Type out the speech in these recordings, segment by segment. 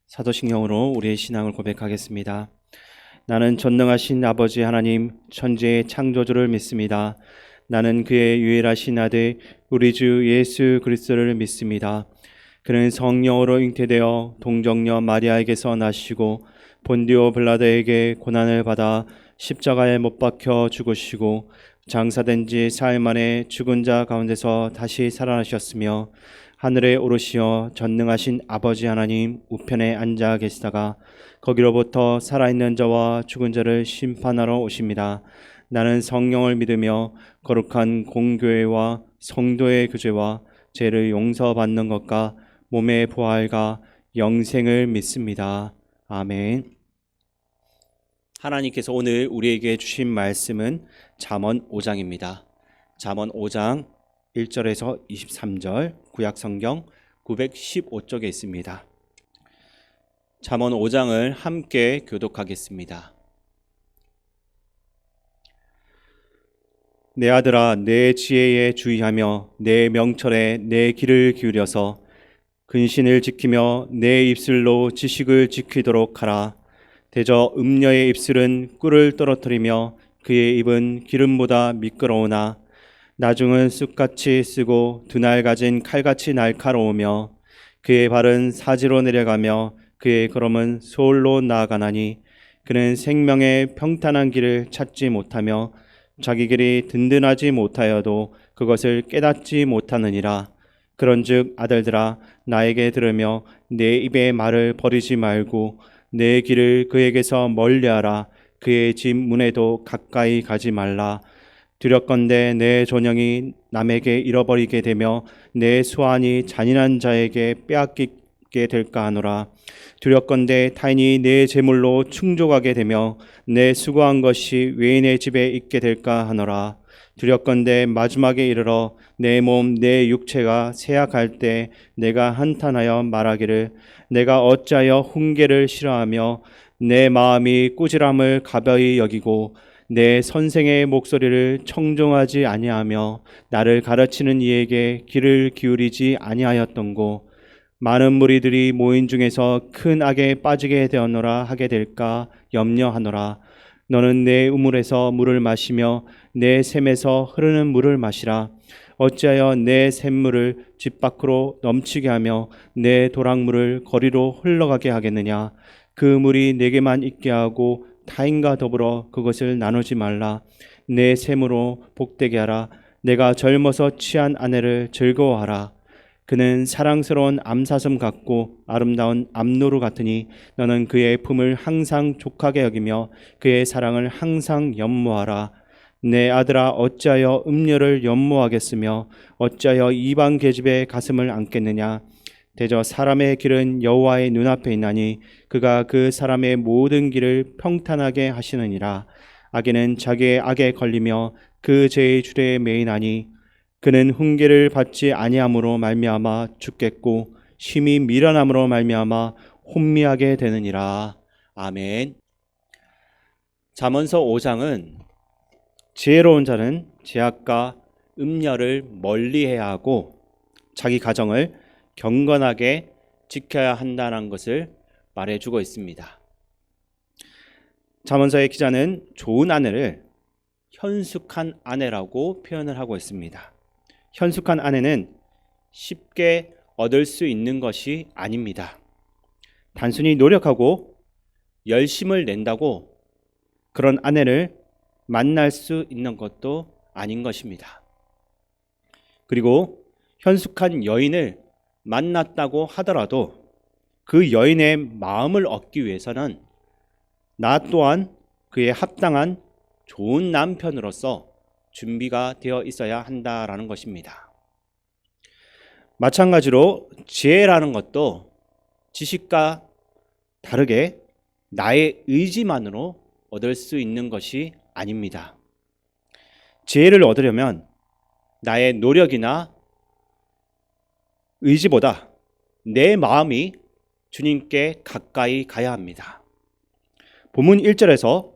사도신경으로 우리의 신앙을 고백하겠습니다. 나는 전능하신 아버지 하나님 천지의 창조주를 믿습니다. 나는 그의 유일하신 아들 우리 주 예수 그리스도를 믿습니다. 그는 성령으로 잉태되어 동정녀 마리아에게서 나시고 본디오 빌라도에게 고난을 받아 십자가에 못 박혀 죽으시고 장사된 지 사흘 만에 죽은 자 가운데서 다시 살아나셨으며 하늘에 오르시어 전능하신 아버지 하나님 우편에 앉아 계시다가 거기로부터 살아있는 자와 죽은 자를 심판하러 오십니다. 나는 성령을 믿으며 거룩한 공교회와 성도의 교제와 죄를 용서받는 것과 몸의 부활과 영생을 믿습니다. 아멘. 하나님께서 오늘 우리에게 주신 말씀은 잠언 5장입니다. 잠언 5장 1절에서 23절 구약성경 915쪽에 있습니다. 잠언 5장을 함께 교독하겠습니다. 내 아들아, 내 지혜에 주의하며 내 명철에 내 귀를 기울여서 근신을 지키며 내 입술로 지식을 지키도록 하라. 대저 음녀의 입술은 꿀을 떨어뜨리며 그의 입은 기름보다 미끄러우나 나중은 쑥같이 쓰고 두날 가진 칼같이 날카로우며 그의 발은 사지로 내려가며 그의 걸음은 소홀로 나아가나니 그는 생명의 평탄한 길을 찾지 못하며 자기 길이 든든하지 못하여도 그것을 깨닫지 못하느니라. 그런즉 아들들아 나에게 들으며 내 입의 말을 버리지 말고 내 길을 그에게서 멀리하라. 그의 집 문에도 가까이 가지 말라. 두렵건대 내 존영이 남에게 잃어버리게 되며 내 수완이 잔인한 자에게 빼앗기게 될까 하노라. 두렵건대 타인이 내 재물로 충족하게 되며 내 수고한 것이 외인의 집에 있게 될까 하노라. 두렵건대 마지막에 이르러 내 몸 내 육체가 쇠약할 때 내가 한탄하여 말하기를 내가 어찌하여 훈계를 싫어하며 내 마음이 꾸지람을 가벼이 여기고 내 선생의 목소리를 청종하지 아니하며 나를 가르치는 이에게 귀를 기울이지 아니하였던고. 많은 무리들이 모인 중에서 큰 악에 빠지게 되었노라 하게 될까 염려하노라. 너는 내 우물에서 물을 마시며 내 샘에서 흐르는 물을 마시라. 어찌하여 내 샘물을 집 밖으로 넘치게 하며 내 도랑물을 거리로 흘러가게 하겠느냐. 그 물이 내게만 있게 하고 타인과 더불어 그것을 나누지 말라. 내 샘으로 복되게 하라. 내가 젊어서 취한 아내를 즐거워하라. 그는 사랑스러운 암사슴 같고 아름다운 암노루 같으니 너는 그의 품을 항상 족하게 여기며 그의 사랑을 항상 연모하라. 내 아들아 어찌하여 음녀를 연모하겠으며 어찌하여 이방 계집의 가슴을 안겠느냐. 대저 사람의 길은 여호와의 눈앞에 있나니 그가 그 사람의 모든 길을 평탄하게 하시느니라. 악인은 자기의 악에 걸리며 그 죄의 줄에 매이나니 그는 훈계를 받지 아니함으로 말미암아 죽겠고 심히 미련함으로 말미암아 혼미하게 되느니라. 아멘. 잠언서 5장은 지혜로운 자는 제약과 음녀를 멀리해야 하고 자기 가정을 경건하게 지켜야 한다는 것을 말해주고 있습니다. 잠언서의 기자는 좋은 아내를 현숙한 아내라고 표현을 하고 있습니다. 현숙한 아내는 쉽게 얻을 수 있는 것이 아닙니다. 단순히 노력하고 열심을 낸다고 그런 아내를 만날 수 있는 것도 아닌 것입니다. 그리고 현숙한 여인을 만났다고 하더라도 그 여인의 마음을 얻기 위해서는 나 또한 그에 합당한 좋은 남편으로서 준비가 되어 있어야 한다라는 것입니다. 마찬가지로 지혜라는 것도 지식과 다르게 나의 의지만으로 얻을 수 있는 것이 아닙니다. 지혜를 얻으려면 나의 노력이나 의지보다 내 마음이 주님께 가까이 가야 합니다. 본문 1절에서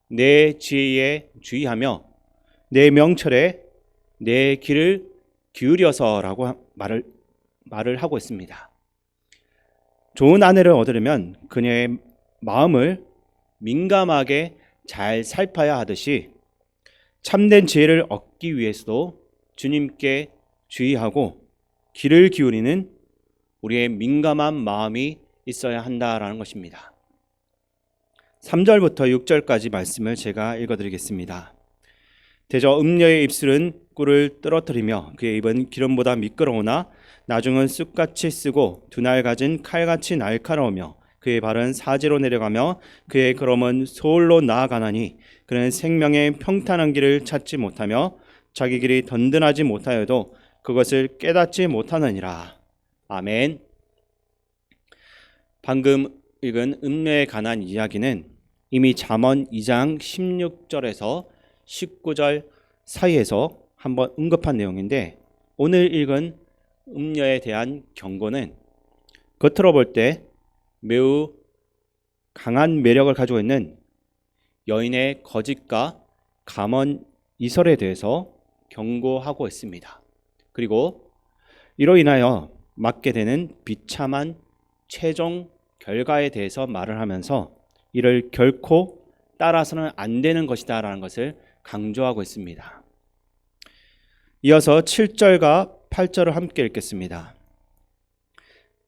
내 지혜에 주의하며 내 명철에 내 귀를 기울여서라고 말을 하고 있습니다. 좋은 아내를 얻으려면 그녀의 마음을 민감하게 잘 살펴야 하듯이 참된 지혜를 얻기 위해서도 주님께 주의하고 귀를 기울이는 우리의 민감한 마음이 있어야 한다라는 것입니다. 3절부터 6절까지 말씀을 제가 읽어드리겠습니다. 대저 음녀의 입술은 꿀을 떨어뜨리며 그의 입은 기름보다 미끄러우나 나중은 쑥같이 쓰고 두 날 가진 칼같이 날카로우며 그의 발은 사지로 내려가며 그의 걸음은 소홀로 나아가나니 그는 생명의 평탄한 길을 찾지 못하며 자기 길이 던든하지 못하여도 그것을 깨닫지 못하느니라. 아멘. 방금 읽은 음녀에 관한 이야기는 이미 잠언 2장 16절에서 19절 사이에서 한번 언급한 내용인데, 오늘 읽은 음녀에 대한 경고는 겉으로 볼 때 매우 강한 매력을 가지고 있는 여인의 거짓과 감언 이설에 대해서 경고하고 있습니다. 그리고 이로 인하여 맞게 되는 비참한 최종 결과에 대해서 말을 하면서 이를 결코 따라서는 안 되는 것이다 라는 것을 강조하고 있습니다. 이어서 7절과 8절을 함께 읽겠습니다.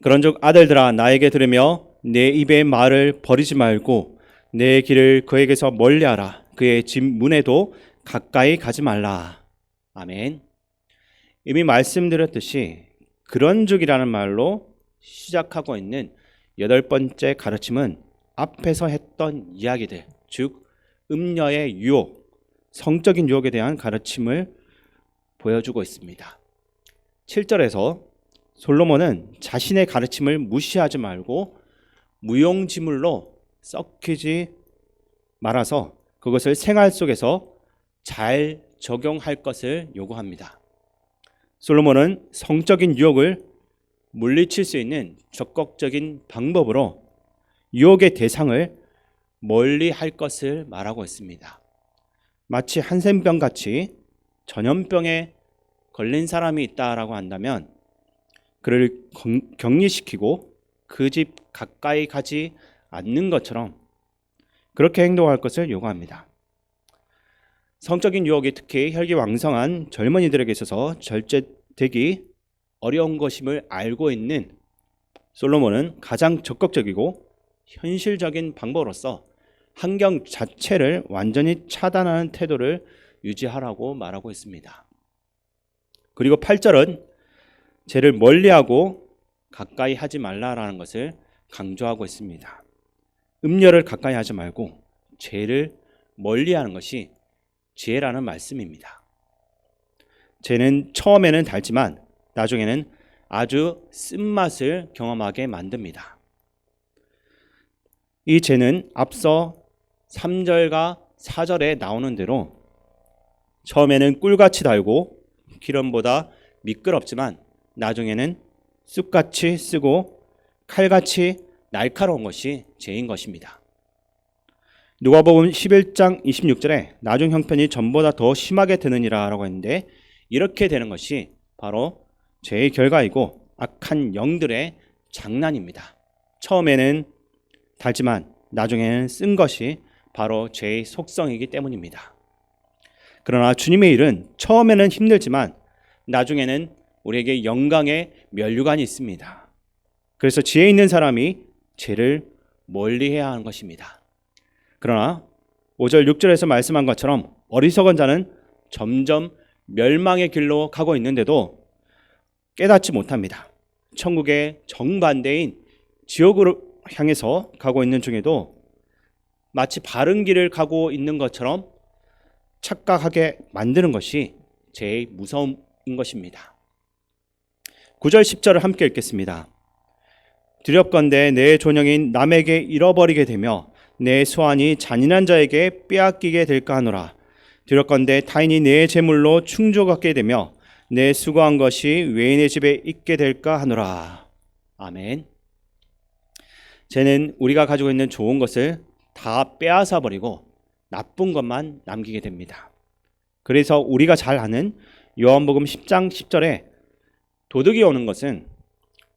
그런즉 아들들아 나에게 들으며 내 입의 말을 버리지 말고 내 길을 그에게서 멀리하라. 그의 집 문에도 가까이 가지 말라. 아멘. 이미 말씀드렸듯이 그런즉이라는 말로 시작하고 있는 8번째 가르침은 앞에서 했던 이야기들, 즉 음녀의 유혹, 성적인 유혹에 대한 가르침을 보여주고 있습니다. 7절에서 솔로몬은 자신의 가르침을 무시하지 말고 무용지물로 썩히지 말아서 그것을 생활 속에서 잘 적용할 것을 요구합니다. 솔로몬은 성적인 유혹을 물리칠 수 있는 적극적인 방법으로 유혹의 대상을 멀리 할 것을 말하고 있습니다. 마치 한센병같이 전염병에 걸린 사람이 있다라고 한다면 그를 격리시키고 그 집 가까이 가지 않는 것처럼 그렇게 행동할 것을 요구합니다. 성적인 유혹이 특히 혈기왕성한 젊은이들에게 있어서 절제되기 어려운 것임을 알고 있는 솔로몬은 가장 적극적이고 현실적인 방법으로서 환경 자체를 완전히 차단하는 태도를 유지하라고 말하고 있습니다. 그리고 8절은 죄를 멀리하고 가까이 하지 말라라는 것을 강조하고 있습니다. 음녀를 가까이 하지 말고 죄를 멀리하는 것이 지혜라는 말씀입니다. 죄는 처음에는 달지만 나중에는 아주 쓴맛을 경험하게 만듭니다. 이 죄는 앞서 3절과 4절에 나오는 대로 처음에는 꿀같이 달고 기름보다 미끄럽지만 나중에는 쑥같이 쓰고 칼같이 날카로운 것이 죄인 것입니다. 누가복음 11장 26절에 나중 형편이 전보다 더 심하게 되느니라 라고 했는데, 이렇게 되는 것이 바로 죄의 결과이고 악한 영들의 장난입니다. 처음에는 달지만 나중에는 쓴 것이 바로 죄의 속성이기 때문입니다. 그러나 주님의 일은 처음에는 힘들지만 나중에는 우리에게 영광의 면류관이 있습니다. 그래서 지혜 있는 사람이 죄를 멀리해야 하는 것입니다. 그러나 5절 6절에서 말씀한 것처럼 어리석은 자는 점점 멸망의 길로 가고 있는데도 깨닫지 못합니다. 천국의 정반대인 지옥으로 향해서 가고 있는 중에도 마치 바른 길을 가고 있는 것처럼 착각하게 만드는 것이 죄의 무서움인 것입니다. 9절 10절을 함께 읽겠습니다. 두렵건대 내 존영인 남에게 잃어버리게 되며 내 소환이 잔인한 자에게 빼앗기게 될까 하노라. 두렵건대 타인이 내 재물로 충족하게 되며 내 수고한 것이 외인의 집에 있게 될까 하노라. 아멘. 죄는 우리가 가지고 있는 좋은 것을 다 빼앗아 버리고 나쁜 것만 남기게 됩니다. 그래서 우리가 잘 아는 요한복음 10장 10절에 도둑이 오는 것은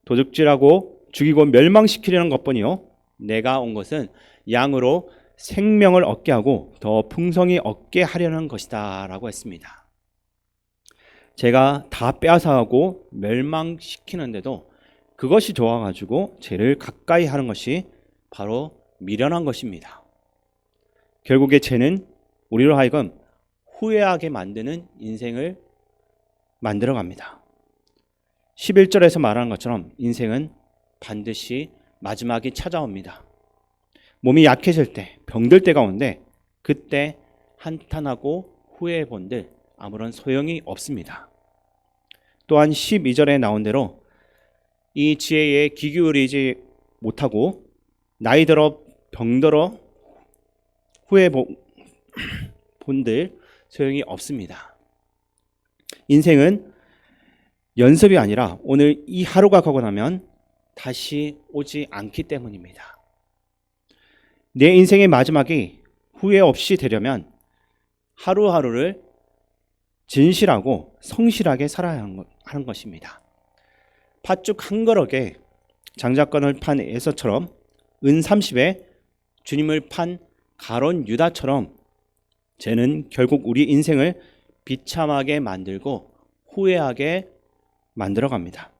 도둑질하고 죽이고 멸망시키려는 것뿐이요 내가 온 것은 양으로 생명을 얻게 하고 더 풍성히 얻게 하려는 것이다 라고 했습니다. 제가 다 빼앗아가고 멸망시키는데도 그것이 좋아가지고 죄를 가까이 하는 것이 바로 미련한 것입니다. 결국에 죄는 우리로 하여금 후회하게 만드는 인생을 만들어갑니다. 11절에서 말하는 것처럼 인생은 반드시 마지막이 찾아옵니다. 몸이 약해질 때, 병들 때가 오는데 그때 한탄하고 후회해 본들 아무런 소용이 없습니다. 또한 12절에 나온 대로 이 지혜에 귀 기울이지 못하고 나이 들어 병들어 후회해 본들 소용이 없습니다. 인생은 연습이 아니라 오늘 이 하루가 가고 나면 다시 오지 않기 때문입니다. 내 인생의 마지막이 후회 없이 되려면 하루하루를 진실하고 성실하게 살아야 하는 것입니다. 팥죽 한 그릇에 장자권을 판 에서처럼 은 30에 주님을 판 가론 유다처럼 죄는 결국 우리 인생을 비참하게 만들고 후회하게 만들어갑니다.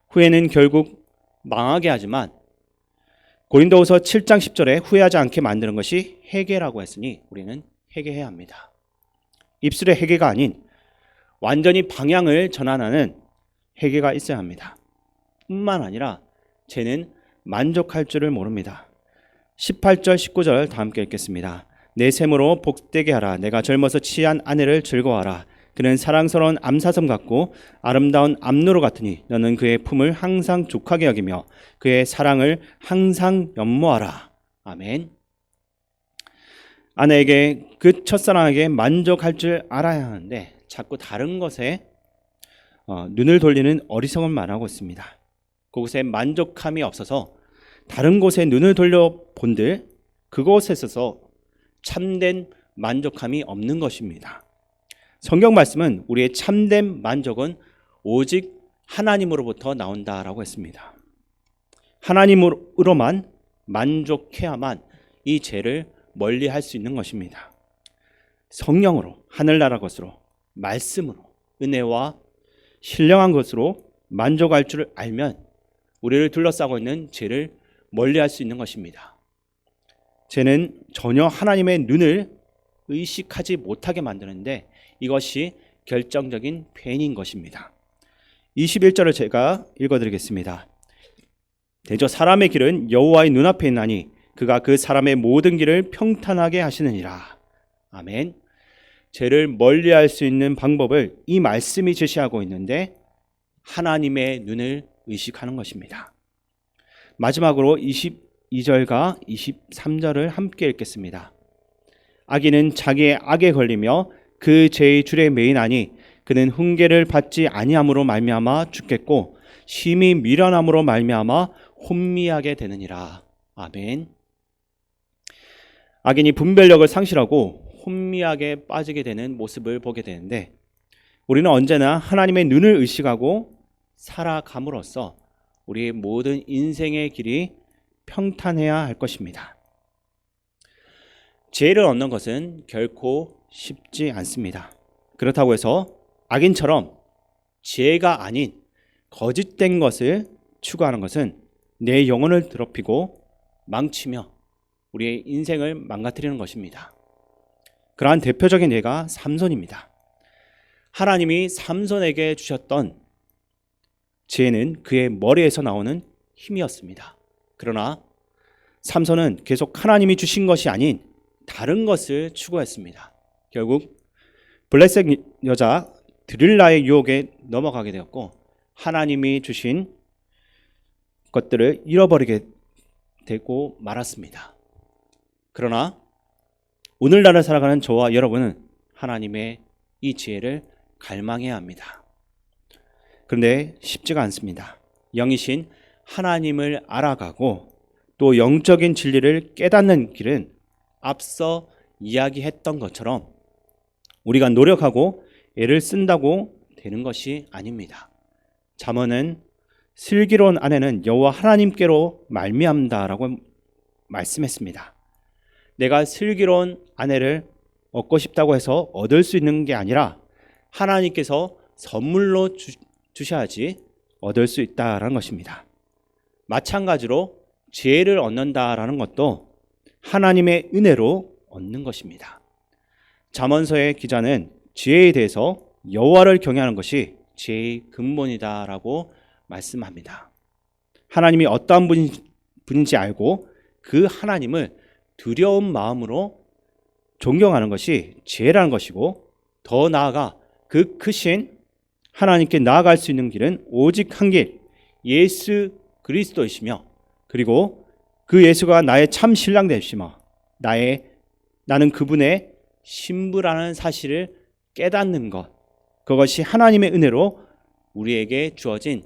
후회는 결국 망하게 하지만 고린도후서 7장 10절에 후회하지 않게 만드는 것이 회개라고 했으니 우리는 회개해야 합니다. 입술의 회개가 아닌 완전히 방향을 전환하는 회개가 있어야 합니다. 뿐만 아니라 죄는 만족할 줄을 모릅니다. 18절 19절 다 함께 읽겠습니다. 내 셈으로 복되게 하라. 내가 젊어서 취한 아내를 즐거워하라. 그는 사랑스러운 암사슴 같고 아름다운 암노루 같으니 너는 그의 품을 항상 족하게 여기며 그의 사랑을 항상 연모하라. 아멘. 아내에게 그 첫사랑에게 만족할 줄 알아야 하는데 자꾸 다른 것에 눈을 돌리는 어리석음을 말하고 있습니다. 그곳에 만족함이 없어서 다른 곳에 눈을 돌려 본들 그곳에 있어서 참된 만족함이 없는 것입니다. 성경 말씀은 우리의 참된 만족은 오직 하나님으로부터 나온다라고 했습니다. 하나님으로만 만족해야만 이 죄를 멀리할 수 있는 것입니다. 성령으로, 하늘나라 것으로, 말씀으로, 은혜와 신령한 것으로 만족할 줄 알면 우리를 둘러싸고 있는 죄를 멀리할 수 있는 것입니다. 죄는 전혀 하나님의 눈을 의식하지 못하게 만드는데 이것이 결정적인 폐인인 것입니다. 21절을 제가 읽어드리겠습니다. 대저 사람의 길은 여호와의 눈앞에 있나니 그가 그 사람의 모든 길을 평탄하게 하시느니라. 아멘. 죄를 멀리할 수 있는 방법을 이 말씀이 제시하고 있는데 하나님의 눈을 의식하는 것입니다. 마지막으로 22절과 23절을 함께 읽겠습니다. 악인은 자기의 악에 걸리며 그 죄의 줄에 매이나니 그는 훈계를 받지 아니함으로 말미암아 죽겠고 심히 미련함으로 말미암아 혼미하게 되느니라. 아멘. 악인이 분별력을 상실하고 혼미하게 빠지게 되는 모습을 보게 되는데 우리는 언제나 하나님의 눈을 의식하고 살아감으로써 우리의 모든 인생의 길이 평탄해야 할 것입니다. 지혜를 얻는 것은 결코 쉽지 않습니다. 그렇다고 해서 악인처럼 지혜가 아닌 거짓된 것을 추구하는 것은 내 영혼을 더럽히고 망치며 우리의 인생을 망가뜨리는 것입니다. 그러한 대표적인 예가 삼손입니다. 하나님이 삼손에게 주셨던 지혜는 그의 머리에서 나오는 힘이었습니다. 그러나 삼손은 계속 하나님이 주신 것이 아닌 다른 것을 추구했습니다. 결국 블레셋 여자 드릴라의 유혹에 넘어가게 되었고 하나님이 주신 것들을 잃어버리게 되고 말았습니다. 그러나 오늘날을 살아가는 저와 여러분은 하나님의 이 지혜를 갈망해야 합니다. 그런데 쉽지가 않습니다. 영이신 하나님을 알아가고 또 영적인 진리를 깨닫는 길은 앞서 이야기했던 것처럼 우리가 노력하고 애를 쓴다고 되는 것이 아닙니다. 잠언은 슬기로운 아내는 여호와 하나님께로 말미암다라고 말씀했습니다. 내가 슬기로운 아내를 얻고 싶다고 해서 얻을 수 있는 게 아니라 하나님께서 선물로 주셔야지 얻을 수 있다라는 것입니다. 마찬가지로 지혜를 얻는다라는 것도 하나님의 은혜로 얻는 것입니다. 잠언서의 기자는 지혜에 대해서 여호와를 경외하는 것이 지혜의 근본이다라고 말씀합니다. 하나님이 어떠한 분인지 알고 그 하나님을 두려운 마음으로 존경하는 것이 지혜라는 것이고, 더 나아가 그 크신 하나님께 나아갈 수 있는 길은 오직 한 길, 예수 그리스도이시며, 그리고 그 예수가 나의 참 신랑 되시며 나는 그분의 신부라는 사실을 깨닫는 것, 그것이 하나님의 은혜로 우리에게 주어진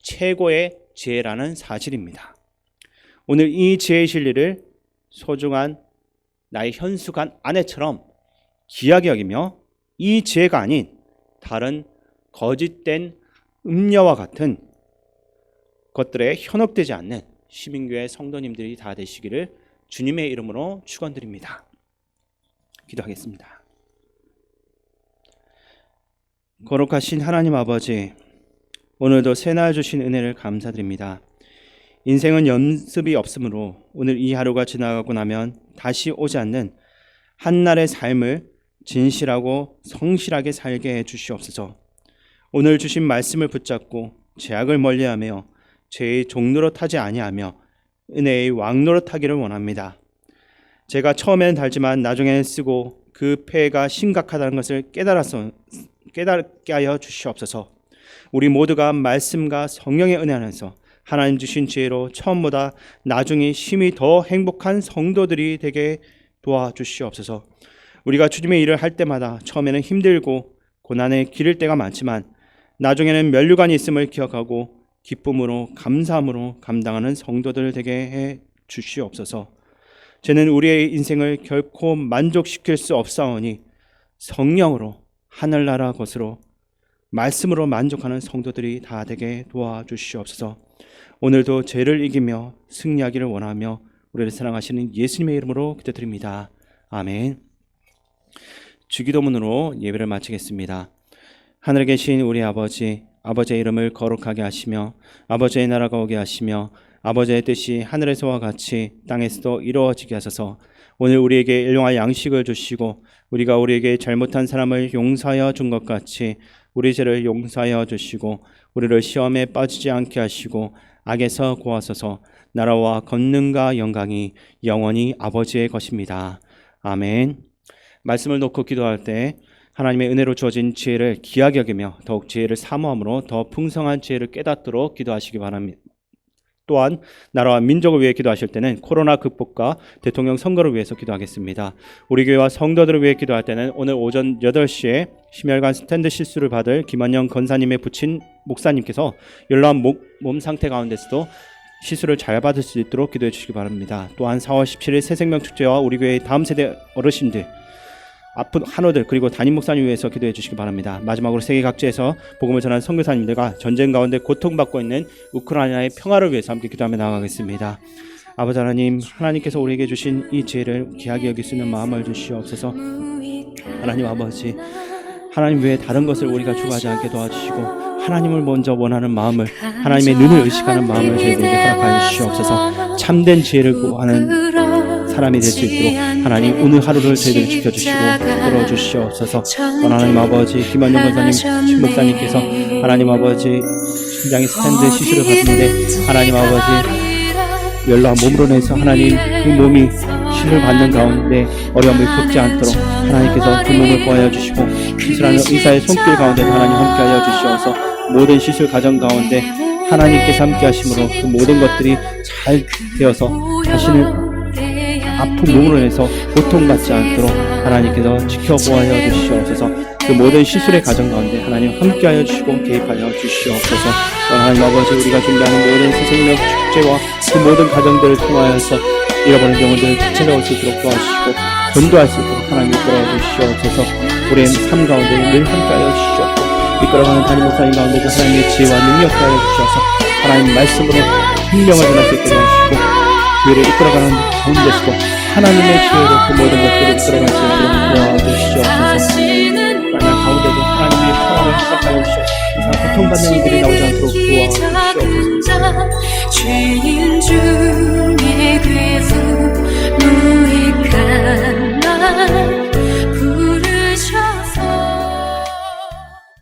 최고의 지혜라는 사실입니다. 오늘 이 지혜의 진리를 소중한 나의 현숙한 아내처럼 귀하게 여기며 이 지혜가 아닌 다른 거짓된 음녀와 같은 것들에 현혹되지 않는 시민교회 성도님들이 다 되시기를 주님의 이름으로 축원드립니다. 기도하겠습니다. 거룩하신 하나님 아버지, 오늘도 새날 주신 은혜를 감사드립니다. 인생은 연습이 없으므로 오늘 이 하루가 지나가고 나면 다시 오지 않는 한날의 삶을 진실하고 성실하게 살게 해 주시옵소서. 오늘 주신 말씀을 붙잡고 죄악을 멀리하며 죄의 종노릇하지 아니하며 은혜의 왕노릇하기를 원합니다. 제가 처음에는 달지만 나중에는 쓰고 그 폐해가 심각하다는 것을 깨닫게 하여 주시옵소서. 우리 모두가 말씀과 성령의 은혜 안에서 하나님 주신 지혜로 처음보다 나중에 힘이 더 행복한 성도들이 되게 도와주시옵소서. 우리가 주님의 일을 할 때마다 처음에는 힘들고 고난에 기를 때가 많지만 나중에는 면류관이 있음을 기억하고 기쁨으로 감사함으로 감당하는 성도들 되게 해 주시옵소서. 저는 우리의 인생을 결코 만족시킬 수 없사오니 성령으로 하늘나라 것으로 말씀으로 만족하는 성도들이 다 되게 도와주시옵소서. 오늘도 죄를 이기며 승리하기를 원하며 우리를 사랑하시는 예수님의 이름으로 기도드립니다. 아멘. 주기도문으로 예배를 마치겠습니다. 하늘에 계신 우리 아버지, 아버지의 이름을 거룩하게 하시며 아버지의 나라가 오게 하시며 아버지의 뜻이 하늘에서와 같이 땅에서도 이루어지게 하소서. 오늘 우리에게 일용할 양식을 주시고 우리가 우리에게 잘못한 사람을 용서하여 준 것 같이 우리 죄를 용서하여 주시고 우리를 시험에 빠지지 않게 하시고 악에서 구하소서. 나라와 권능과 영광이 영원히 아버지의 것입니다. 아멘. 말씀을 놓고 기도할 때 하나님의 은혜로 주어진 지혜를 귀하게 여기며 더욱 지혜를 사모함으로 더 풍성한 지혜를 깨닫도록 기도하시기 바랍니다. 또한 나라와 민족을 위해 기도하실 때는 코로나 극복과 대통령 선거를 위해서 기도하겠습니다. 우리 교회와 성도들을 위해 기도할 때는 오늘 오전 8시에 심혈관 스탠드 시술을 받을 김한영 권사님의 부친 목사님께서 연로한 몸 상태 가운데서도 시술을 잘 받을 수 있도록 기도해 주시기 바랍니다. 또한 4월 17일 새생명축제와 우리 교회의 다음 세대 어르신들, 아픈 한우들, 그리고 담임 목사님 위해서 기도해 주시기 바랍니다. 마지막으로 세계 각지에서 복음을 전하는 선교사님들과 전쟁 가운데 고통받고 있는 우크라이나의 평화를 위해서 함께 기도하며 나아가겠습니다. 아버지 하나님, 하나님께서 우리에게 주신 이 지혜를 귀하게 여길 수 있는 마음을 주시옵소서. 하나님 아버지, 하나님 외에 다른 것을 우리가 추구하지 않게 도와주시고 하나님을 먼저 원하는 마음을, 하나님의 눈을 의식하는 마음을 저희들에게 허락하여 주시옵소서. 참된 지혜를 구하는 사람이 될 수 있도록 하나님 오늘 하루를 저희들을 지켜주시고 끌어주시옵소서. 하나님 아버지, 김한영 권사님, 신 목사님께서 하나님 아버지 심장의 스탠드 시술을 받는데 하나님 아버지 연로한 몸으로 인해서 하나님 그 몸이 시술을 받는 가운데 어려움을 겪지 않도록 하나님께서 그 몸을 보호하여 주시고 시술하는 의사의 손길 가운데 하나님 함께하여 주시옵소서. 모든 시술 과정 가운데 하나님께서 함께 하심으로 그 모든 것들이 잘 되어서 자신을 아픈 몸으로 인해서 고통받지 않도록 하나님께서 지켜보아여 주시옵소서. 그 모든 시술의 과정 가운데 하나님 함께하여 주시고 개입하여 주시옵소서. 하나님 아버지, 우리가 준비하는 모든 새생명 축제와 그 모든 과정들을 통하여서 잃어버린 영혼들을 찾아올 수 있도록 도와주시고 전도할 수 있도록 하나님 이끌어 주시옵소서. 우리의 삶 가운데 늘 함께하여 주시옵고 이끌어가는 담임 목사님 가운데도 하나님의 지혜와 능력 하여 주셔서 하나님 말씀으로 생명을 전할 수 있게 하시고 교회를 이끌어가는 가운데서도 하나님의 지혜로 그 모든 것들을 이끌어갈 수 있도록 도와주시옵소서. 만약 가운데도 하나님의 평화를 허락하여 주시옵소서. 이상 고통받는 이들이 나오지 않도록 도와주시옵소서. 죄인 중에 괴수